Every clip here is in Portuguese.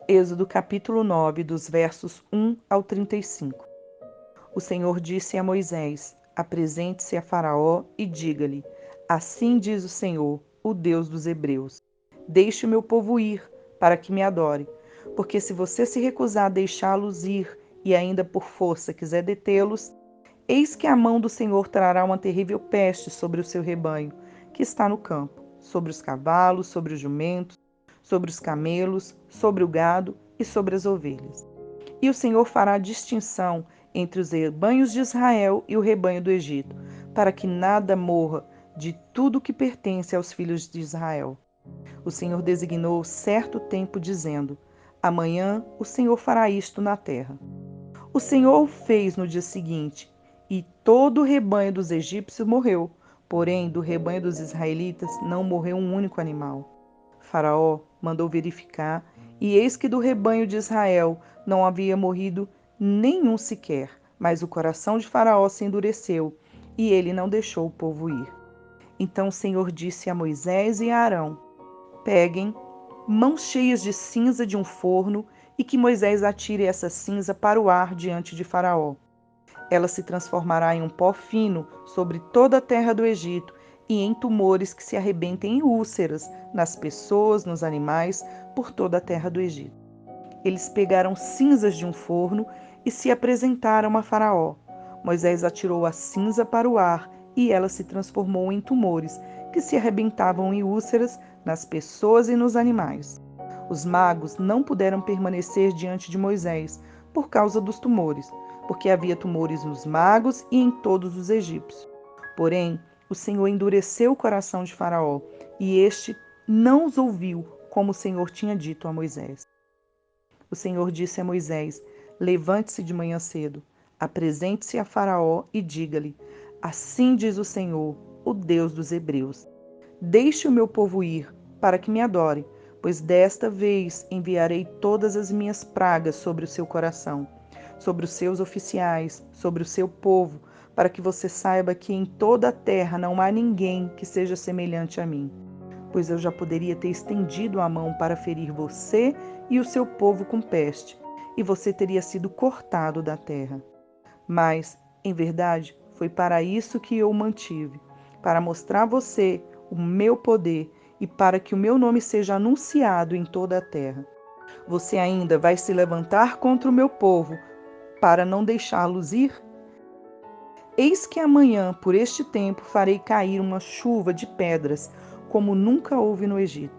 Êxodo capítulo 9, dos versos 1 ao 35. O Senhor disse a Moisés: Apresente-se a Faraó e diga-lhe: Assim diz o Senhor, o Deus dos Hebreus: Deixe o meu povo ir, para que me adore. Porque se você se recusar a deixá-los ir e ainda por força quiser detê-los, eis que a mão do Senhor trará uma terrível peste sobre o seu rebanho, que está no campo, sobre os cavalos, sobre os jumentos, sobre os camelos, sobre o gado e sobre as ovelhas. E o Senhor fará distinção entre os rebanhos de Israel e o rebanho do Egito, para que nada morra de tudo que pertence aos filhos de Israel. O Senhor designou certo tempo, dizendo: Amanhã o Senhor fará isto na terra. O Senhor o fez no dia seguinte, e todo o rebanho dos egípcios morreu, porém do rebanho dos israelitas não morreu um único animal. Faraó mandou verificar, e eis que do rebanho de Israel não havia morrido nenhum sequer, mas o coração de Faraó se endureceu, e ele não deixou o povo ir. Então o Senhor disse a Moisés e a Arão: Peguem mãos cheias de cinza de um forno, e que Moisés atire essa cinza para o ar diante de Faraó. Ela se transformará em um pó fino sobre toda a terra do Egito e em tumores que se arrebentem em úlceras nas pessoas, nos animais, por toda a terra do Egito. Eles pegaram cinzas de um forno e se apresentaram a Faraó. Moisés atirou a cinza para o ar e ela se transformou em tumores que se arrebentavam em úlceras nas pessoas e nos animais. Os magos não puderam permanecer diante de Moisés por causa dos tumores, porque havia tumores nos magos e em todos os egípcios. Porém, o Senhor endureceu o coração de Faraó, e este não os ouviu, como o Senhor tinha dito a Moisés. O Senhor disse a Moisés: Levante-se de manhã cedo, apresente-se a Faraó e diga-lhe: Assim diz o Senhor, o Deus dos Hebreus: Deixe o meu povo ir, para que me adore, pois desta vez enviarei todas as minhas pragas sobre o seu coração, sobre os seus oficiais, sobre o seu povo, para que você saiba que em toda a terra não há ninguém que seja semelhante a mim. Pois eu já poderia ter estendido a mão para ferir você e o seu povo com peste, e você teria sido cortado da terra. Mas, em verdade, foi para isso que eu o mantive, para mostrar a você o meu poder e para que o meu nome seja anunciado em toda a terra. Você ainda vai se levantar contra o meu povo para não deixá-los ir? Eis que amanhã, por este tempo, farei cair uma chuva de pedras, como nunca houve no Egito,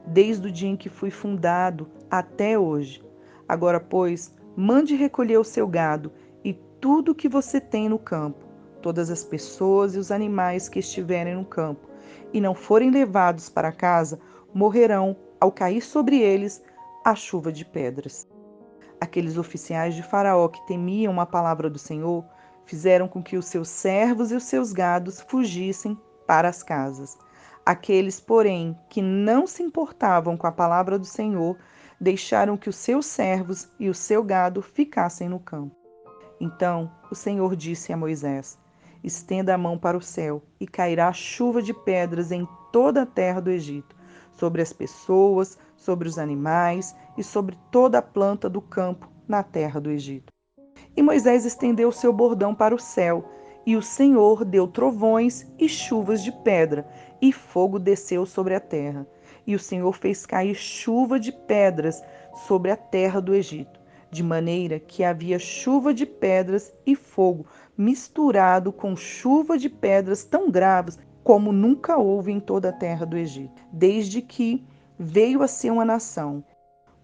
desde o dia em que fui fundado até hoje. Agora, pois, mande recolher o seu gado e tudo o que você tem no campo, todas as pessoas e os animais que estiverem no campo, e não forem levados para casa, morrerão ao cair sobre eles a chuva de pedras. Aqueles oficiais de Faraó que temiam a palavra do Senhor fizeram com que os seus servos e os seus gados fugissem para as casas. Aqueles, porém, que não se importavam com a palavra do Senhor, deixaram que os seus servos e o seu gado ficassem no campo. Então o Senhor disse a Moisés: Estenda a mão para o céu, e cairá chuva de pedras em toda a terra do Egito, sobre as pessoas, sobre os animais e sobre toda a planta do campo na terra do Egito. E Moisés estendeu o seu bordão para o céu, e o Senhor deu trovões e chuvas de pedra, e fogo desceu sobre a terra. E o Senhor fez cair chuva de pedras sobre a terra do Egito, de maneira que havia chuva de pedras e fogo misturado com chuva de pedras tão graves como nunca houve em toda a terra do Egito, desde que veio a ser uma nação.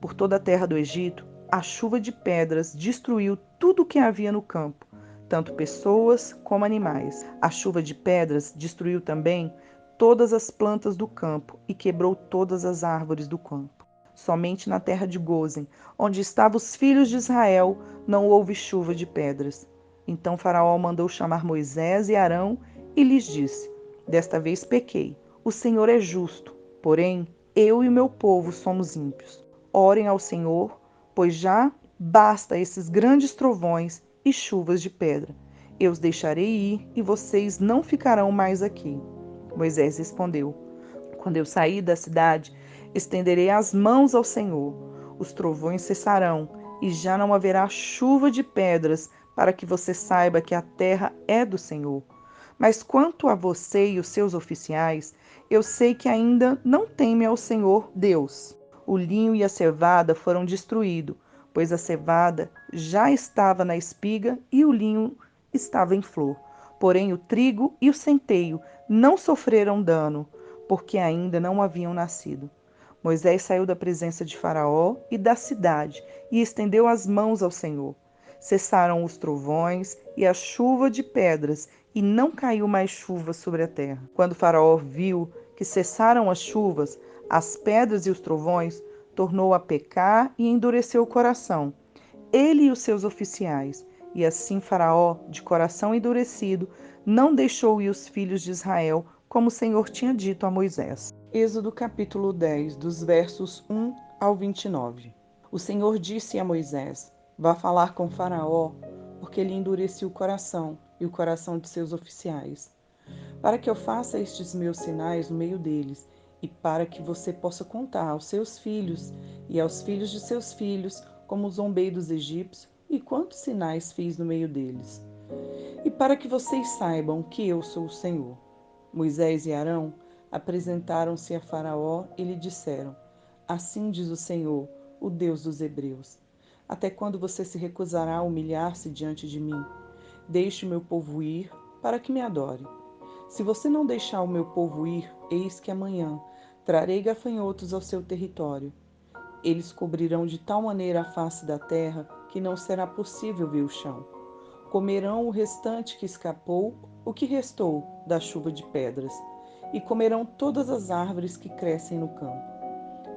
Por toda a terra do Egito, a chuva de pedras destruiu tudo o que havia no campo, tanto pessoas como animais. A chuva de pedras destruiu também todas as plantas do campo e quebrou todas as árvores do campo. Somente na terra de Gósen, onde estavam os filhos de Israel, não houve chuva de pedras. Então Faraó mandou chamar Moisés e Arão e lhes disse: Desta vez pequei. O Senhor é justo, porém eu e o meu povo somos ímpios. Orem ao Senhor, pois já basta esses grandes trovões e chuvas de pedra. Eu os deixarei ir e vocês não ficarão mais aqui. Moisés respondeu: Quando eu sair da cidade, estenderei as mãos ao Senhor. Os trovões cessarão e já não haverá chuva de pedras, para que você saiba que a terra é do Senhor. Mas quanto a você e os seus oficiais, eu sei que ainda não temem ao Senhor Deus. O linho e a cevada foram destruídos, pois a cevada já estava na espiga e o linho estava em flor. Porém, o trigo e o centeio não sofreram dano, porque ainda não haviam nascido. Moisés saiu da presença de Faraó e da cidade e estendeu as mãos ao Senhor. Cessaram os trovões e a chuva de pedras, e não caiu mais chuva sobre a terra. Quando Faraó viu que cessaram as chuvas, as pedras e os trovões, tornou a pecar e endureceu o coração, ele e os seus oficiais. E assim Faraó, de coração endurecido, não deixou ir os filhos de Israel, como o Senhor tinha dito a Moisés. Êxodo capítulo 10, dos versos 1 ao 29. O Senhor disse a Moisés: Vá falar com Faraó, porque ele endureceu o coração e o coração de seus oficiais, para que eu faça estes meus sinais no meio deles, e para que você possa contar aos seus filhos e aos filhos de seus filhos como zombei dos egípcios e quantos sinais fiz no meio deles. E para que vocês saibam que eu sou o Senhor. Moisés e Arão apresentaram-se a Faraó e lhe disseram: Assim diz o Senhor, o Deus dos Hebreus: Até quando você se recusará a humilhar-se diante de mim? Deixe o meu povo ir, para que me adore. Se você não deixar o meu povo ir, eis que amanhã trarei gafanhotos ao seu território. Eles cobrirão de tal maneira a face da terra que não será possível ver o chão. Comerão o restante que escapou, o que restou da chuva de pedras, e comerão todas as árvores que crescem no campo.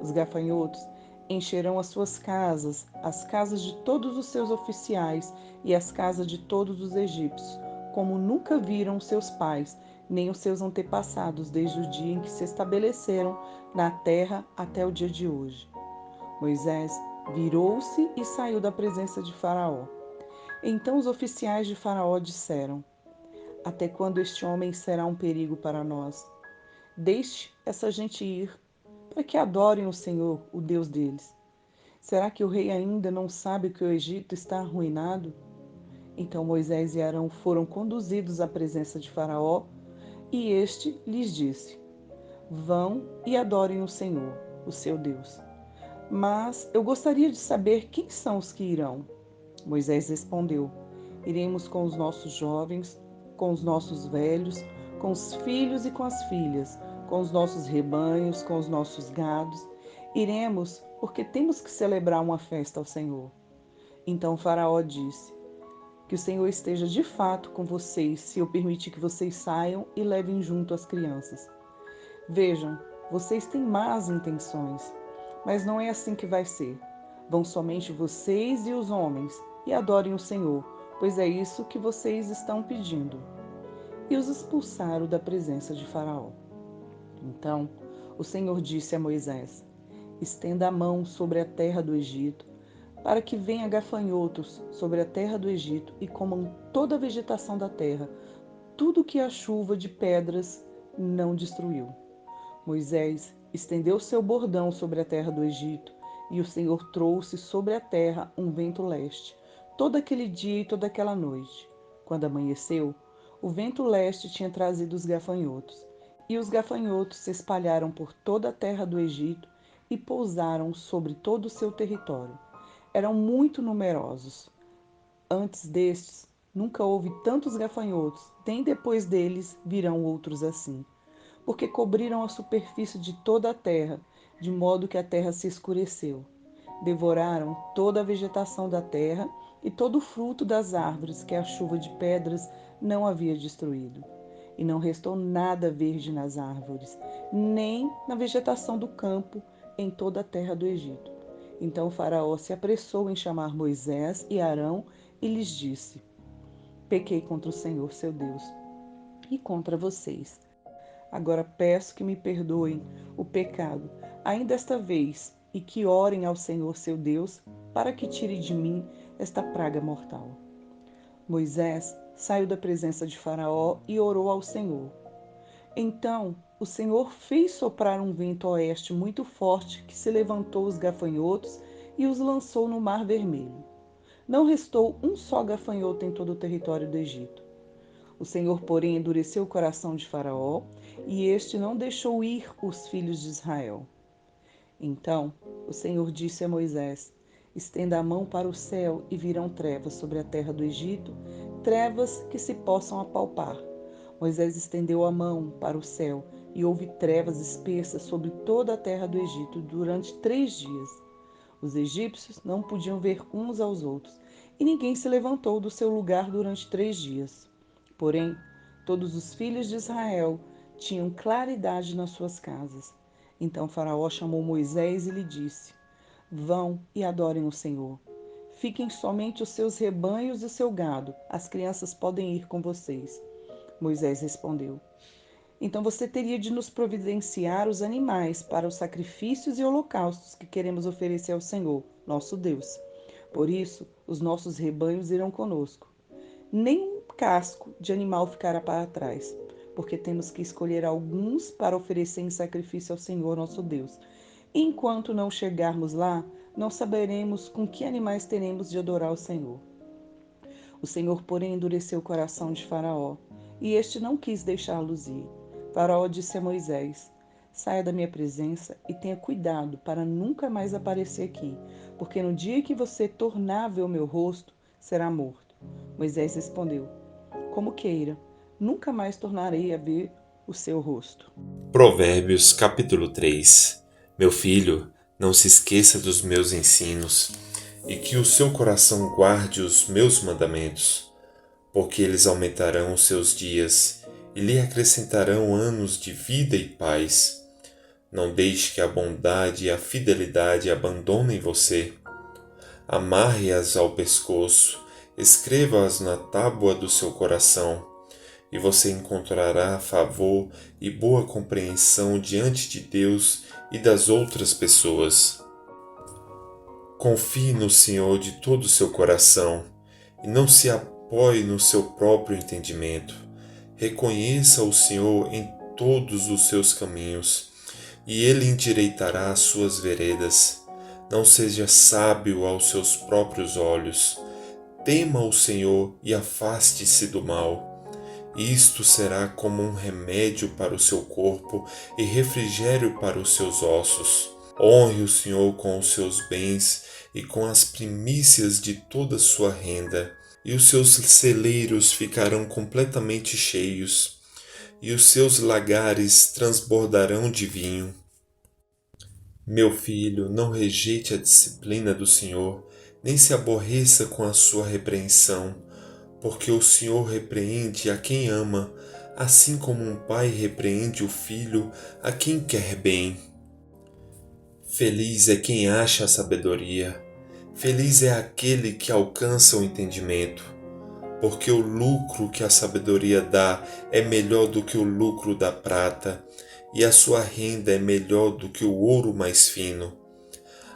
Os gafanhotos encherão as suas casas, as casas de todos os seus oficiais e as casas de todos os egípcios, como nunca viram seus pais, nem os seus antepassados, desde o dia em que se estabeleceram na terra até o dia de hoje. Moisés virou-se e saiu da presença de Faraó. Então os oficiais de Faraó disseram: Até quando este homem será um perigo para nós? Deixe essa gente ir, para que adorem o Senhor, o Deus deles. Será que o rei ainda não sabe que o Egito está arruinado? Então Moisés e Arão foram conduzidos à presença de Faraó, e este lhes disse: Vão e adorem o Senhor, o seu Deus. Mas eu gostaria de saber quem são os que irão. Moisés respondeu: Iremos com os nossos jovens, com os nossos velhos, com os filhos e com as filhas, com os nossos rebanhos, com os nossos gados. Iremos porque temos que celebrar uma festa ao Senhor. Então Faraó disse: Que o Senhor esteja de fato com vocês, se eu permitir que vocês saiam e levem junto as crianças. Vejam, vocês têm más intenções, mas não é assim que vai ser. Vão somente vocês e os homens, e adorem o Senhor, pois é isso que vocês estão pedindo. E os expulsaram da presença de Faraó. Então o Senhor disse a Moisés: Estenda a mão sobre a terra do Egito, para que venha gafanhotos sobre a terra do Egito e comam toda a vegetação da terra, tudo que a chuva de pedras não destruiu. Moisés estendeu seu bordão sobre a terra do Egito, e o Senhor trouxe sobre a terra um vento leste, todo aquele dia e toda aquela noite. Quando amanheceu, o vento leste tinha trazido os gafanhotos, e os gafanhotos se espalharam por toda a terra do Egito e pousaram sobre todo o seu território. Eram muito numerosos. Antes destes, nunca houve tantos gafanhotos, nem depois deles virão outros assim, porque cobriram a superfície de toda a terra, de modo que a terra se escureceu. Devoraram toda a vegetação da terra e todo o fruto das árvores que a chuva de pedras não havia destruído. E não restou nada verde nas árvores, nem na vegetação do campo em toda a terra do Egito. Então o Faraó se apressou em chamar Moisés e Arão e lhes disse: Pequei contra o Senhor, seu Deus, e contra vocês. Agora peço que me perdoem o pecado, ainda esta vez, e que orem ao Senhor seu Deus, para que tire de mim esta praga mortal. Moisés saiu da presença de Faraó e orou ao Senhor. Então o Senhor fez soprar um vento oeste muito forte que se levantou os gafanhotos e os lançou no Mar Vermelho. Não restou um só gafanhoto em todo o território do Egito. O Senhor, porém, endureceu o coração de Faraó, e este não deixou ir os filhos de Israel. Então o Senhor disse a Moisés: estenda a mão para o céu e virão trevas sobre a terra do Egito, trevas que se possam apalpar. Moisés estendeu a mão para o céu e houve trevas espessas sobre toda a terra do Egito durante 3 dias. Os egípcios não podiam ver uns aos outros, e ninguém se levantou do seu lugar durante 3 dias. Porém, todos os filhos de Israel tinham claridade nas suas casas. Então Faraó chamou Moisés e lhe disse: vão e adorem o Senhor. Fiquem somente os seus rebanhos e o seu gado. As crianças podem ir com vocês. Moisés respondeu: então você teria de nos providenciar os animais para os sacrifícios e holocaustos que queremos oferecer ao Senhor, nosso Deus. Por isso, os nossos rebanhos irão conosco. Nem um casco de animal ficará para trás, porque temos que escolher alguns para oferecer em sacrifício ao Senhor, nosso Deus. Enquanto não chegarmos lá, não saberemos com que animais teremos de adorar ao Senhor. O Senhor, porém, endureceu o coração de Faraó, e este não quis deixá-los ir. Faraó disse a Moisés: saia da minha presença e tenha cuidado para nunca mais aparecer aqui, porque no dia que você tornar a ver o meu rosto, será morto. Moisés respondeu: como queira, nunca mais tornarei a ver o seu rosto. Provérbios capítulo 3. Meu filho, não se esqueça dos meus ensinos, e que o seu coração guarde os meus mandamentos, porque eles aumentarão os seus dias e lhe acrescentarão anos de vida e paz. Não deixe que a bondade e a fidelidade abandonem você. Amarre-as ao pescoço, escreva-as na tábua do seu coração, e você encontrará favor e boa compreensão diante de Deus e das outras pessoas. Confie no Senhor de todo o seu coração e não se apoie no seu próprio entendimento. Reconheça o Senhor em todos os seus caminhos, e Ele endireitará as suas veredas. Não seja sábio aos seus próprios olhos. Tema o Senhor e afaste-se do mal. Isto será como um remédio para o seu corpo e refrigério para os seus ossos. Honre o Senhor com os seus bens e com as primícias de toda a sua renda, e os seus celeiros ficarão completamente cheios, e os seus lagares transbordarão de vinho. Meu filho, não rejeite a disciplina do Senhor, nem se aborreça com a sua repreensão, porque o Senhor repreende a quem ama, assim como um pai repreende o filho a quem quer bem. Feliz é quem acha a sabedoria, feliz é aquele que alcança o entendimento, porque o lucro que a sabedoria dá é melhor do que o lucro da prata, e a sua renda é melhor do que o ouro mais fino.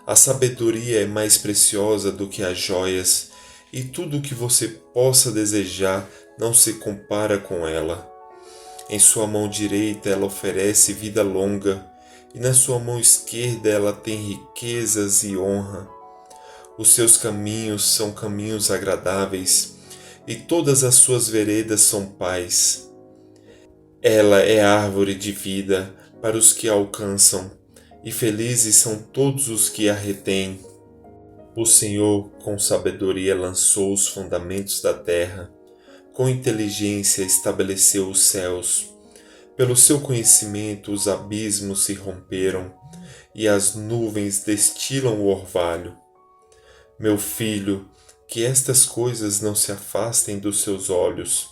A sabedoria é mais preciosa do que as joias, e tudo o que você possa desejar não se compara com ela. Em sua mão direita ela oferece vida longa, e na sua mão esquerda ela tem riquezas e honra. Os seus caminhos são caminhos agradáveis, e todas as suas veredas são paz. Ela é árvore de vida para os que a alcançam, e felizes são todos os que a retêm. O Senhor, com sabedoria, lançou os fundamentos da terra, com inteligência estabeleceu os céus. Pelo seu conhecimento os abismos se romperam, e as nuvens destilam o orvalho. Meu filho, que estas coisas não se afastem dos seus olhos.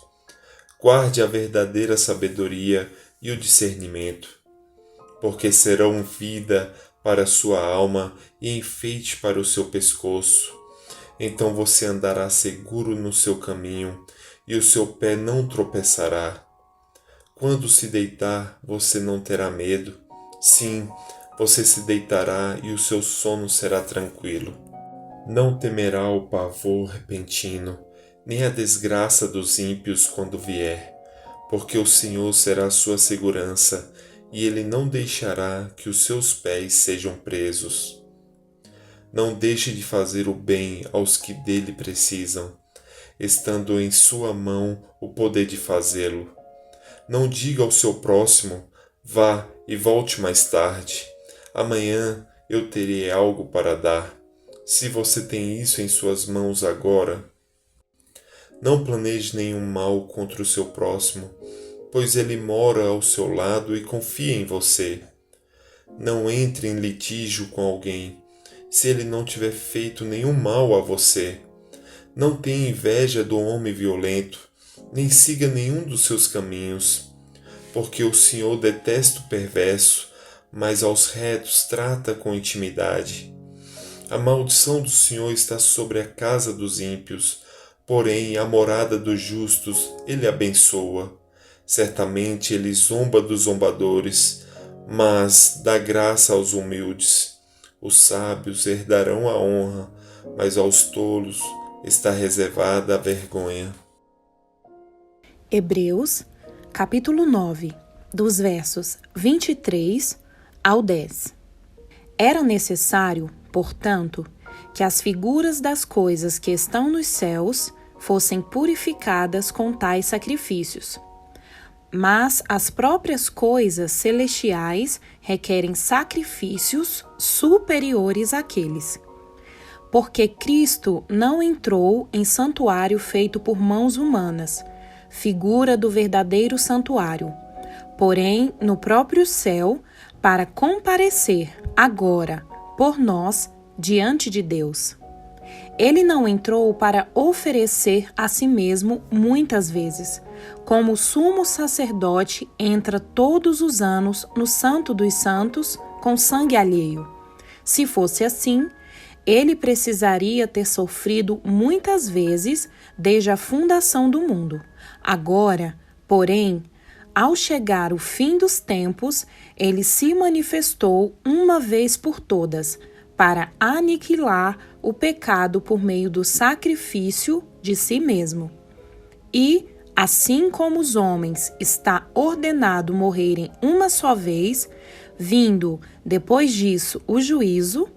Guarde a verdadeira sabedoria e o discernimento, porque serão vida para a sua alma e enfeite para o seu pescoço. Então você andará seguro no seu caminho, e o seu pé não tropeçará. Quando se deitar, você não terá medo. Sim, Você se deitará e o seu sono será tranquilo. Não temerá o pavor repentino, nem a desgraça dos ímpios quando vier, porque o Senhor será sua segurança, e Ele não deixará que os seus pés sejam presos. Não deixe de fazer o bem aos que dele precisam, estando em sua mão o poder de fazê-lo. Não diga ao seu próximo, vá e volte mais tarde. Amanhã eu terei algo para dar. Se você tem isso em suas mãos agora, não planeje nenhum mal contra o seu próximo, pois ele mora ao seu lado e confia em você. Não entre em litígio com alguém, se ele não tiver feito nenhum mal a você. Não tenha inveja do homem violento, nem siga nenhum dos seus caminhos, porque o Senhor detesta o perverso, mas aos retos trata com intimidade. A maldição do Senhor está sobre a casa dos ímpios, porém a morada dos justos ele abençoa. Certamente ele zomba dos zombadores, mas dá graça aos humildes. Os sábios herdarão a honra, mas aos tolos está reservada a vergonha. Hebreus, capítulo 9, dos versos 23 ao 10. Era necessário, portanto, que as figuras das coisas que estão nos céus fossem purificadas com tais sacrifícios. Mas as próprias coisas celestiais requerem sacrifícios superiores àqueles. Porque Cristo não entrou em santuário feito por mãos humanas, figura do verdadeiro santuário, porém no próprio céu, para comparecer agora por nós diante de Deus. Ele não entrou para oferecer a si mesmo muitas vezes, como o sumo sacerdote entra todos os anos no Santo dos Santos com sangue alheio. Se fosse assim, ele precisaria ter sofrido muitas vezes desde a fundação do mundo. Agora, porém, ao chegar o fim dos tempos, ele se manifestou uma vez por todas, para aniquilar o pecado por meio do sacrifício de si mesmo. E, assim como os homens está ordenado morrerem uma só vez, vindo depois disso o juízo,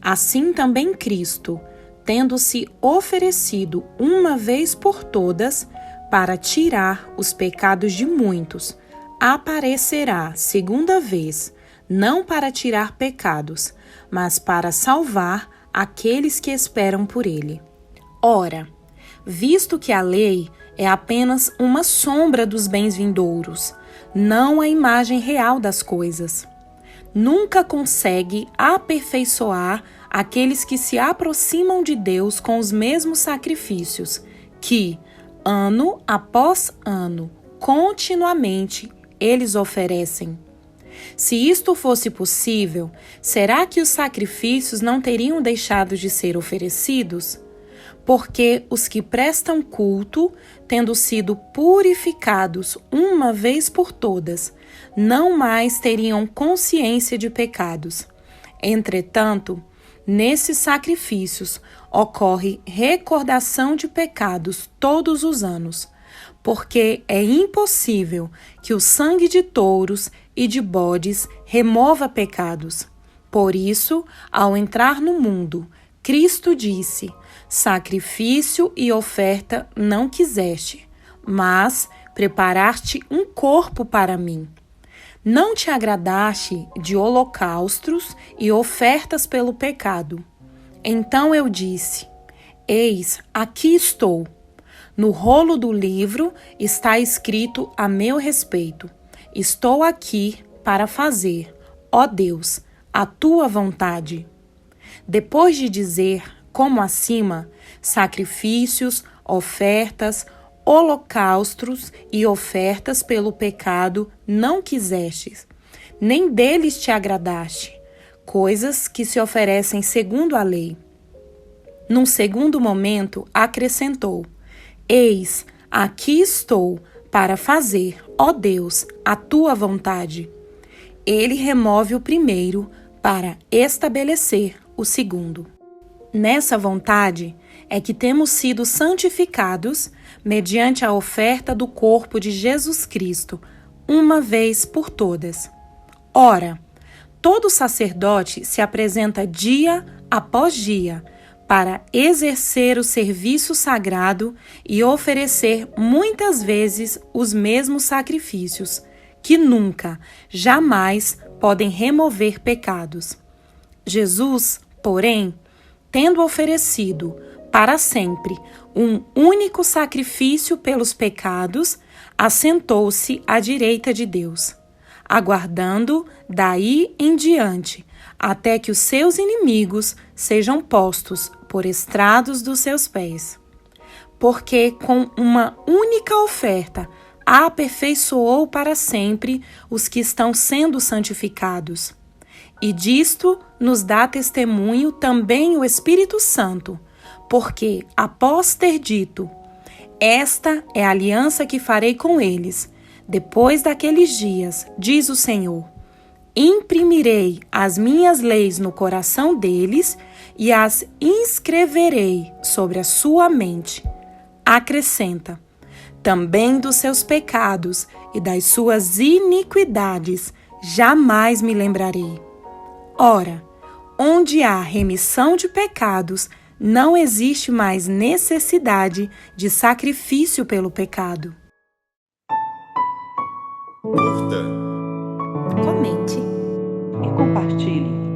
assim também Cristo, tendo-se oferecido uma vez por todas para tirar os pecados de muitos, aparecerá segunda vez, não para tirar pecados, mas para salvar aqueles que esperam por ele. Ora, visto que a lei é apenas uma sombra dos bens vindouros, não a imagem real das coisas, nunca consegue aperfeiçoar aqueles que se aproximam de Deus com os mesmos sacrifícios, que, ano após ano, continuamente eles oferecem. Se isto fosse possível, será que os sacrifícios não teriam deixado de ser oferecidos? Porque os que prestam culto, tendo sido purificados uma vez por todas, não mais teriam consciência de pecados. Entretanto, nesses sacrifícios ocorre recordação de pecados todos os anos, porque é impossível que o sangue de touros e de bodes remova pecados. Por isso, ao entrar no mundo, Cristo disse: sacrifício e oferta não quiseste, mas preparaste um corpo para mim. Não te agradaste de holocaustos e ofertas pelo pecado. Então eu disse: eis, aqui estou. No rolo do livro está escrito a meu respeito. Estou aqui para fazer, ó Deus, a tua vontade. Depois de dizer, como acima, sacrifícios, ofertas, holocaustos e ofertas pelo pecado não quisestes, nem deles te agradaste, coisas que se oferecem segundo a lei. Num segundo momento, acrescentou: eis, aqui estou para fazer, ó Deus, a tua vontade. ele remove o primeiro para estabelecer o segundo. Nessa vontade é que temos sido santificados mediante a oferta do corpo de Jesus Cristo, uma vez por todas. Ora, todo sacerdote se apresenta dia após dia para exercer o serviço sagrado e oferecer muitas vezes os mesmos sacrifícios, que nunca, jamais podem remover pecados. Jesus, porém, tendo oferecido para sempre um único sacrifício pelos pecados, assentou-se à direita de Deus, aguardando daí em diante, até que os seus inimigos sejam postos por estrados dos seus pés. Porque com uma única oferta aperfeiçoou para sempre os que estão sendo santificados. E disto nos dá testemunho também o Espírito Santo, porque, após ter dito: esta é a aliança que farei com eles, depois daqueles dias, diz o Senhor, imprimirei as minhas leis no coração deles e as inscreverei sobre a sua mente. Acrescenta: também dos seus pecados e das suas iniquidades jamais me lembrarei. Ora, onde há remissão de pecados, não existe mais necessidade de sacrifício pelo pecado. Curta, Comente e compartilhe.